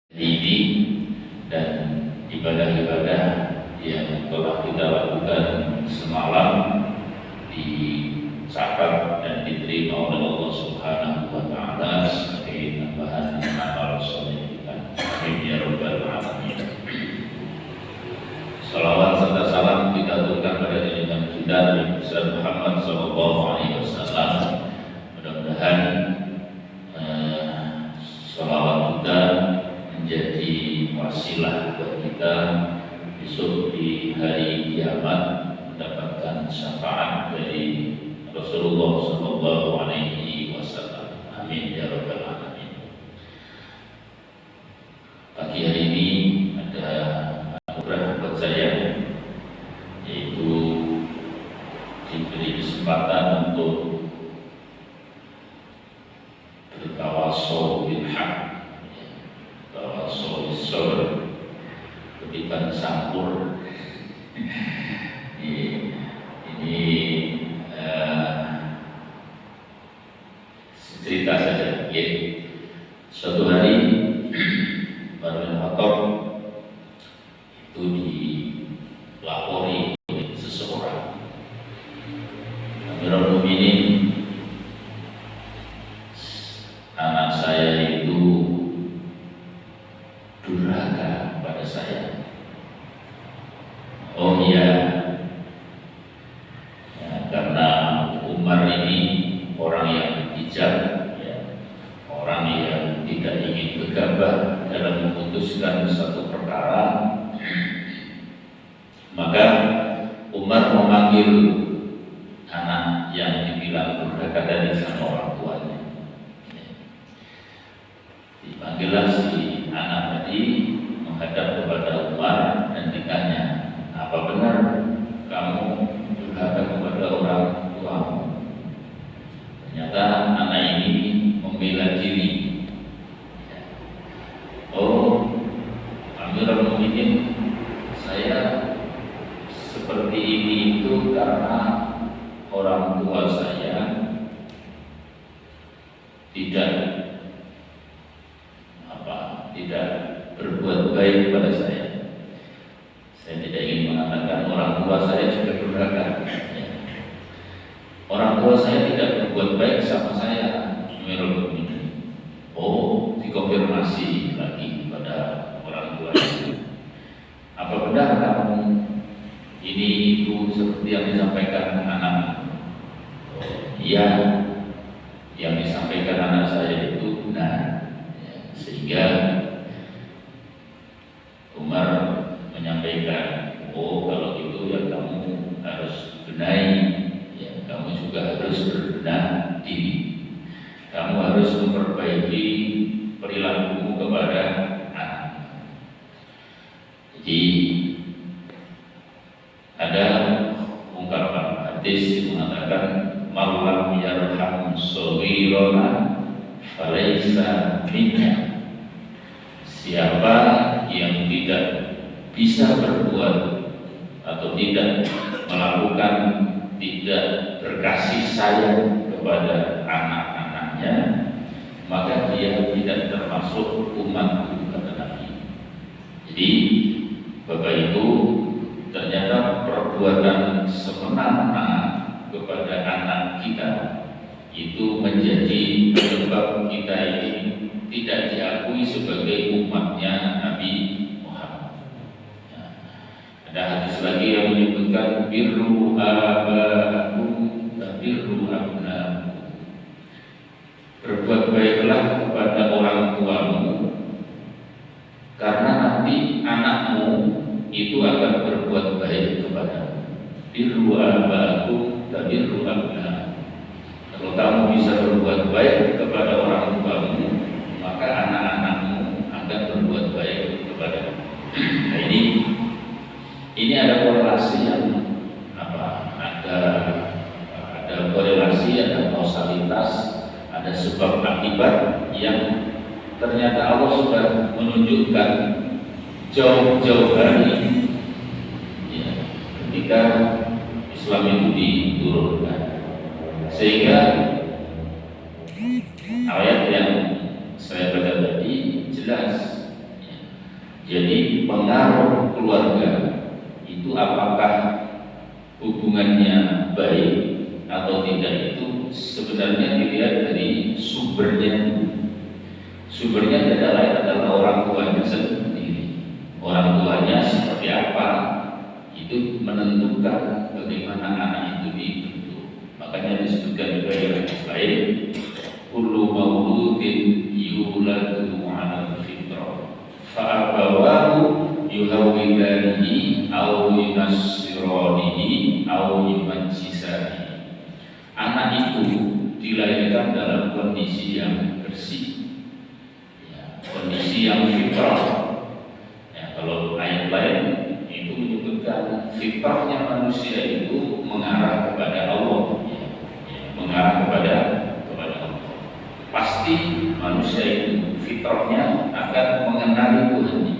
ini dan ibadah-ibadah yang telah kita lakukan semalam dicatat dan diterima oleh Allah Subhanahu wa Ta'ala sebagai tambahan amal soleh kita. Amin ya rabbal alamin. Salawat serta salam kita aturkan pada junjungan kita Nabi Muhammad sallallahu alaihi wasallam. Mudah-mudahan salawat kita menjadi wasilah buat kita besok di hari kiamat mendapatkan syafaat dari Rasulullah sallallahu alaihi wasallam. Amin ya rabbal alamin. Pagi hari ini ada anugerah buat saya, yaitu diberi kesempatan untuk bertawasul bil haq, tawasul bis sabr, ketiban sangkur. Ini cerita saja. Suatu hari Umar bin Khattab itu dilapori seseorang, Amirul Mukminin, anak saya itu durhaka pada saya. Oh iya, ya, karena Umar ini orang yang bijak, ya, orang yang tidak ingin gegabah dalam memutuskan satu perkara, maka Umar memanggil anak yang dibilang durhaka dari sama orang tuanya. Dipanggillah si anak tadi menghadap kepada Umar dan ditanya, apa benar kamu durhaka kepada orang tuamu? Ternyata anak ini membela diri. Oh, Amirul Mukminin, saya seperti ini itu karena orang tua saya tidak berbuat baik kepada saya. Saya tidak ingin mengatakan orang tua saya juga durhaka. Orang tua saya tidak berbuat baik sama saya, Amirul Mukminin. Oh, dikonfirmasi lagi pada orang tua itu. Apa benar kamu ini itu seperti yang disampaikan anak? Oh, iya, yang disampaikan anak saya itu benar. Sehingga Umar menyampaikan, oh kalau gitu ya kamu harus benahi, ya kamu juga harus berbenah diri, kamu harus memperbaiki perilakumu kepada anak. Jadi ada ungkapan hadis yang mengatakan, malam yarham shaghirana falaisa minna. Siapa yang tidak bisa berbuat atau tidak melakukan, tidak berkasih sayang kepada anak-anaknya, maka dia tidak termasuk umatku, kata Nabi. Jadi Bapak Ibu, ternyata perbuatan semena-mena kepada anak kita itu menjadi penyebab kita ini tidak diakui sebagai umatnya Nabi Muhammad. Ya. Ada hadis lagi yang menyebutkan birru abaakum birru abnaakum. Berbuat baiklah kepada orang tuamu, karena nanti anakmu itu akan berbuat baik kepadamu. Birru abaakum birru abnaakum. Kalau kamu bisa berbuat baik kepada orang tuamu, maka anak-anakmu akan berbuat baik kepada. Nah, ini ada korelasi yang ada korelasi, ada kausalitas, ada sebab akibat yang ternyata Allah sudah menunjukkan jauh-jauh hari, ya, ketika Islam itu diturunkan, sehingga ayat yang saya baca tadi jelas Jadi pengaruh keluarga itu apakah hubungannya baik atau tidak itu sebenarnya dilihat dari sumbernya. Sumbernya tidak lain adalah orang tuanya sendiri. Orang tuanya seperti apa itu menentukan bagaimana anak itu dibentuk. Makanya disebutkan juga yang lain, kullu mauludin yuladu 'alal fitrah fa abawahu yuhawwidanihi aw yunassiranihi aw yumajjisanihi. Anak itu dilahirkan dalam kondisi yang bersih, ya, kondisi yang fitrah. Ya, kalau ayat lain itu menyebutkan fitrahnya manusia itu mengarah kepada Allah, ya, mengarah kepada Allah. Pasti manusia itu fitrahnya akan mengenali Tuhannya.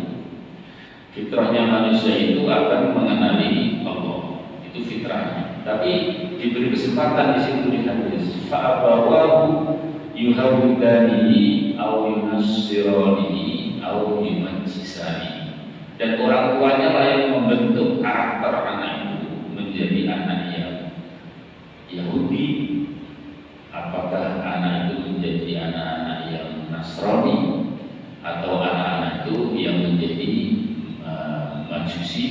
Fitrahnya manusia itu akan mengenali Allah. Itu fitrahnya. Tapi diberi kesempatan di situ di hadis. Fa'abawahu yuhawwidanihi aw yunassiranihi aw yumajjisanihi. Dan orang tuanya lah yang membentuk karakter anak itu menjadi anak yang Yahudi. Apakah anak itu menjadi anak-anak yang Nasrani atau anak-anak itu yang menjadi Majusi,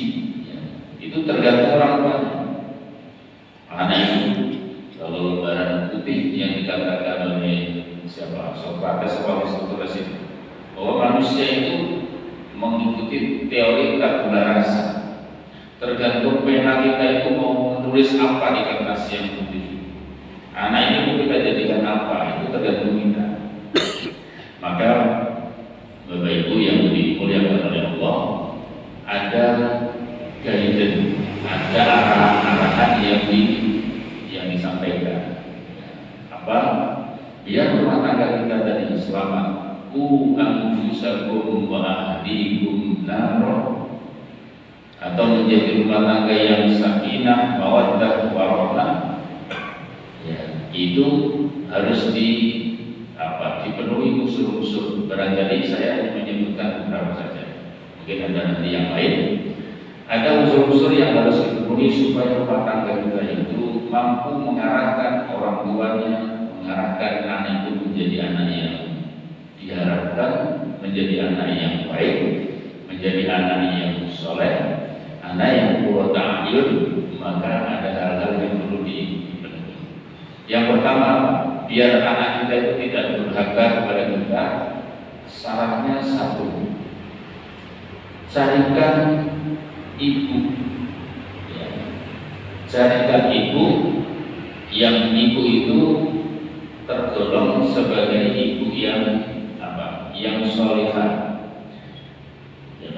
ya. Itu tergantung orang tuanya. Anak itu kalau lebaran putih yang dikatakan oleh siapa? Sokrates atau Aristoteles itu bahwa manusia itu mengikuti teori tabula rasa. Tergantung pena kita itu mau menulis apa di kertas yang putih. Anak ini mau kita jadikan apa? Itu tergantung kita. Maka Bapak Ibu yang dimuliakan oleh Allah, ada guidance, ada arahan yang disampaikan. Apa? Biar rumah tangga kita tadi selamat. Ku anfusakum wa ahlikum naro, atau menjadi rumah tangga yang sakinah, mawaddah, warahmah. Ya, itu harus dipenuhi unsur-unsur. Barangkali saya menyebutkan beberapa saja. Mungkin ada nanti yang lain. Ada unsur-unsur yang harus dipenuhi supaya rumah tangga kita itu mampu mengarahkan orang tuanya, mengarahkan anak itu menjadi anak yang diharapkan, menjadi anak yang baik, menjadi anak yang soleh, anak yang qurratu a'yun. Maka ada hal-hal yang perlu dipenuhi. Yang pertama, biar anak kita itu tidak durhaka kepada kita, syaratnya satu, carikan ibu, ya. Carikan ibu yang ibu itu tergolong sebagai ibu yang yang sholihah.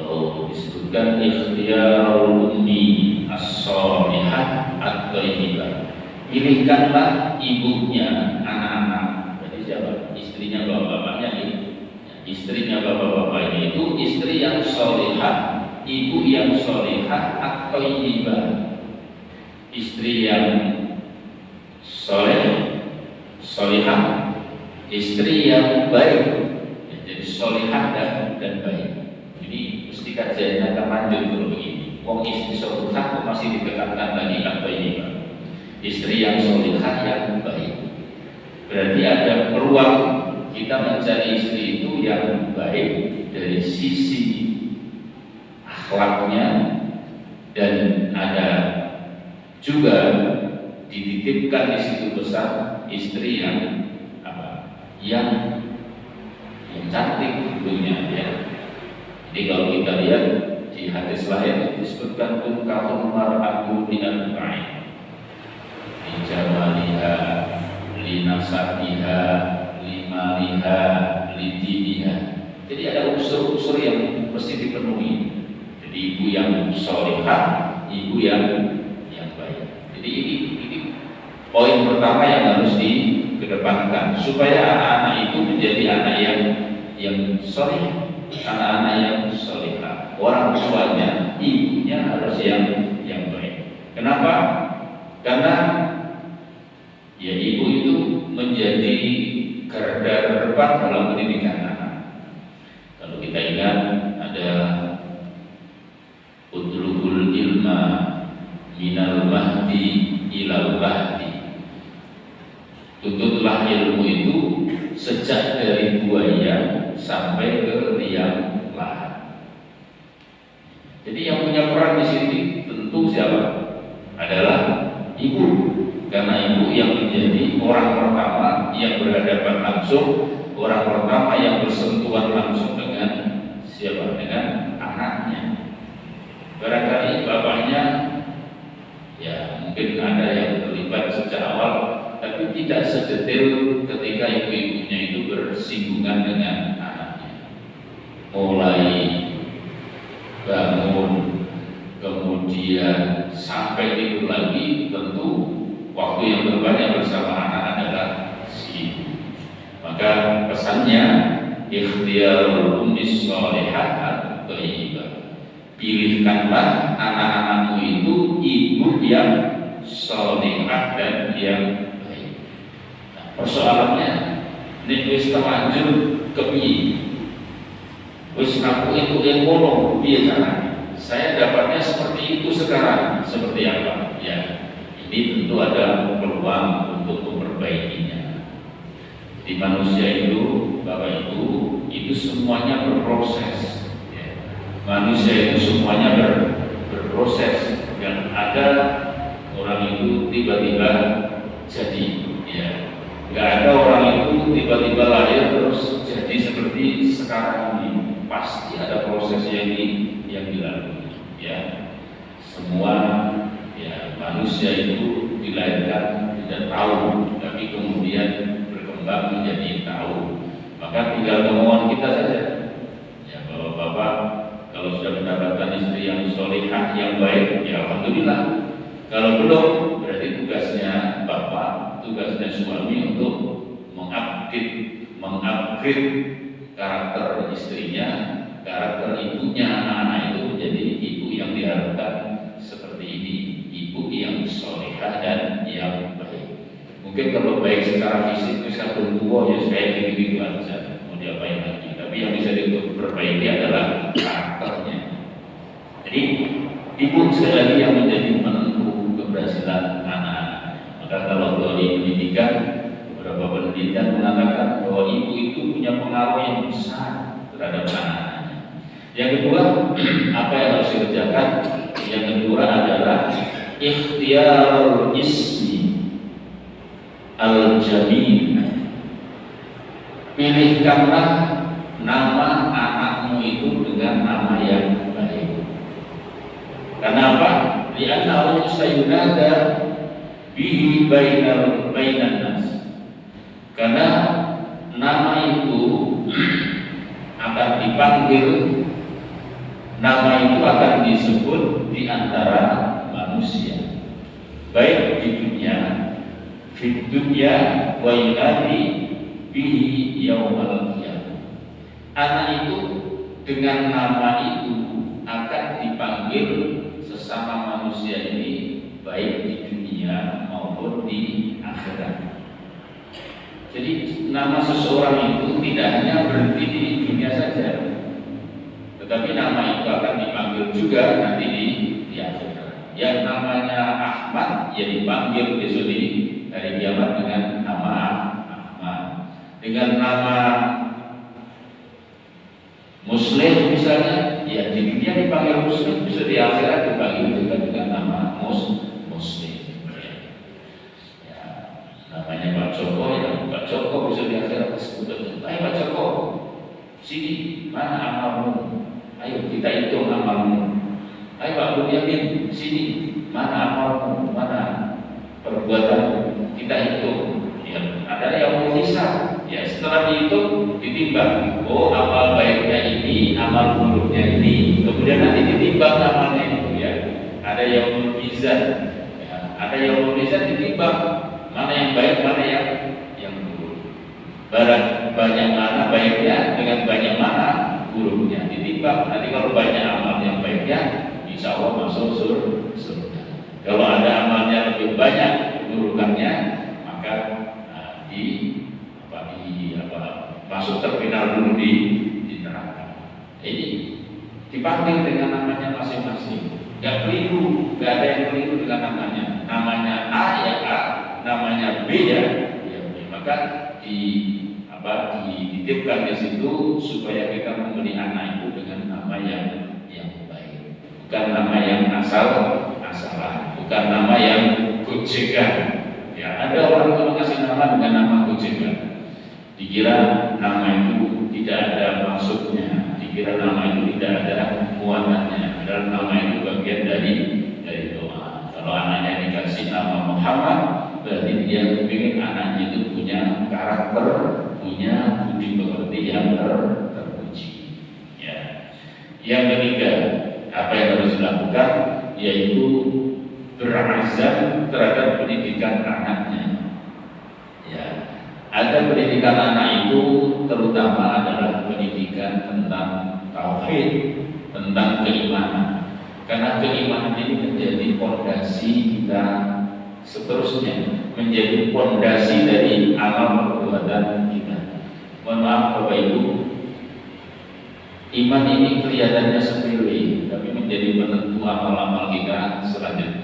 Kalau disebutkan ikhtiyarul ummi as-sholihah at-thayyibah, pilihkanlah ibunya anak-anak. Berarti siapa? Istrinya bapak-bapaknya ini. Istrinya bapak-bapaknya itu istri yang sholihah, ibu yang sholihah at-thayyibah, istri yang sholihah, istri yang baik. Jadi sholihah dan baik. Jadi mesti kajiannya akan lanjut dulu begini. Wong istri sholihah masih ditekankan lagi at-thayyibah, istri yang sholihah yang baik. Berarti ada peluang kita mencari istri itu yang baik dari sisi akhlaknya, dan ada juga dititipkan di situ besar istri yang yang cantik tentunya, ya. Jadi kalau kita lihat di hadis lain disebutkan tunkahul mar'atu bi arba'in, li jamaliha, li nasabiha, li maliha, li diniha. Jadi ada unsur-unsur yang mesti dipenuhi. Jadi ibu yang sholihah, ibu yang baik. Jadi ini poin pertama yang harus dikedepankan supaya anak-anak itu menjadi anak yang sholih, anak-anak yang sholihah. Orang tuanya, ibunya harus yang baik. Kenapa? Karena ya ibu itu menjadi garda terdepan dalam pendidikan anak. Kalau kita ingat ada itu sejak dari buaya sampai ke liang lahat. Jadi yang punya peran di sini tentu siapa? Adalah ibu, karena ibu yang menjadi orang pertama yang berhadapan langsung, orang pertama yang bersentuhan langsung dengan siapa? Dengan anaknya. Barangkali bapaknya ya mungkin ada yang terlibat sejak awal, tapi tidak sedetail ketika ibu-ibunya itu bersinggungan dengan anaknya. Mulai bangun, kemudian sampai tidur lagi, tentu waktu yang terbanyak bersama anak adalah si ibu. Maka pesannya ikhtiyarul ummis sholihah at-thayyibah. Pilihkanlah anak-anakmu itu ibu yang sholihah dan yang baik. Nah, persoalannya nek wis terlanjur kepiye? Wis aku itu ekonomi piye caranya? Saya dapatnya seperti itu sekarang, seperti apa? Ya, ini tentu ada peluang untuk memperbaikinya. Di manusia itu, Bapak Ibu, itu semuanya berproses. Manusia itu semuanya berproses, dan ada orang itu tiba-tiba jadi, ya, nggak ada orang itu tiba-tiba lahir terus jadi seperti sekarang ini. Pasti ada proses yang dilalui, ya. Semua ya manusia itu dilahirkan tidak tahu, tapi kemudian berkembang menjadi tahu. Maka tinggal kemauan kita saja, ya, bapak-bapak. Kalau sudah mendapatkan istri yang sholihah, yang baik, ya alhamdulillah. Kalau belum, berarti tugasnya bapak, tugasnya suami untuk mengupgrade karakter istrinya, karakter ibunya, anak-anak itu menjadi ibu yang diharapkan seperti ini, ibu yang sholihah dan yang baik. Mungkin kalau baik secara fisik, bisa tua ya kayak gitu aja, mau diapain lagi. Tapi yang bisa diperbaiki adalah karakternya. Jadi ibu sekali lagi yang menjadi penentu keberhasilan anak-anak. Maka kalau dari pendidikan, beberapa penelitian mengatakan bahwa ibu itu punya pengaruh yang besar terhadap anak-anaknya. Yang kedua, apa yang harus dikerjakan? Yang kedua adalah ikhtiyarul ismi al-jamil. Pilihkanlah nama anakmu itu dengan nama yang baik. Kenapa? Li'annahu sayunada bihi bainan nas. Karena nama itu akan dipanggil, nama itu akan disebut di antara manusia, baik di dunia, fid dunya wa yunadi bihi yaumal qiyamah. Anak itu dengan nama itu akan dipanggil sesama manusia ini, baik di dunia maupun di akhirat. Jadi nama seseorang itu tidak hanya berhenti di dunia saja, tetapi nama itu akan dipanggil juga nanti di akhirat. Yang namanya Ahmad, ya dipanggil besok di hari kiamat dengan nama Ahmad. Dengan nama Muslim misalnya, ya di dunia dipanggil Muslim, bisa di akhirat dipanggil juga dengan nama Muslim. Ya, namanya Pak Joko, ya Pak Joko bisa di akhirat disebut, ayo Pak Joko, sini, mana amalmu? Ayo kita hitung amalmu. Ayo Pak Bunyamin, sini, mana amalmu? Mana perbuatanmu? Kita hitung. Ya, ada yang mau hisab. Ya, setelah dihitung, ditimbang. Oh, amal baiknya ini, amal buruknya ini. Kemudian nanti ditimbang amalnya itu, ya. Ada yang mizan, ya. Ada yang mizan ditimbang mana yang baik, mana yang buruk. Barang banyak mana baiknya dengan banyak mana buruknya ditimbang. Nanti kalau banyak amal yang baiknya, insya Allah masuk surga. Kalau ada amalnya lebih banyak keburukannya, maka masuk terminal dulu di neraka. Ini dipanggil dengan namanya masing-masing. Gak keliru, gak ada yang keliru dengan namanya. Namanya A ya A, namanya B ya B. Maka di dititipkan di situ supaya kita memberi anak itu dengan nama yang baik, bukan nama yang asal-asalan, bukan nama yang gojekan. Ya, ada orang tua kasih nama dengan nama gojekan, dikira nama itu tidak ada maksudnya, dikira nama itu tidak ada muatannya, padahal nama itu bagian dari doa. Kalau anaknya dikasih nama Muhammad, berarti dia ingin anaknya itu punya karakter, punya budi pekerti yang terpuji. Ya. Yang ketiga, apa yang harus dilakukan, yaitu berazam terhadap pendidikan anaknya. Ya. Ada pendidikan anak itu terutama adalah pendidikan tentang tauhid, tentang keimanan. Karena keimanan ini menjadi fondasi kita seterusnya, menjadi fondasi dari amal perbuatan kita. Mohon maaf Bapak Ibu, iman ini kelihatannya sepele, tapi menjadi penentu amal-amal kita selanjutnya.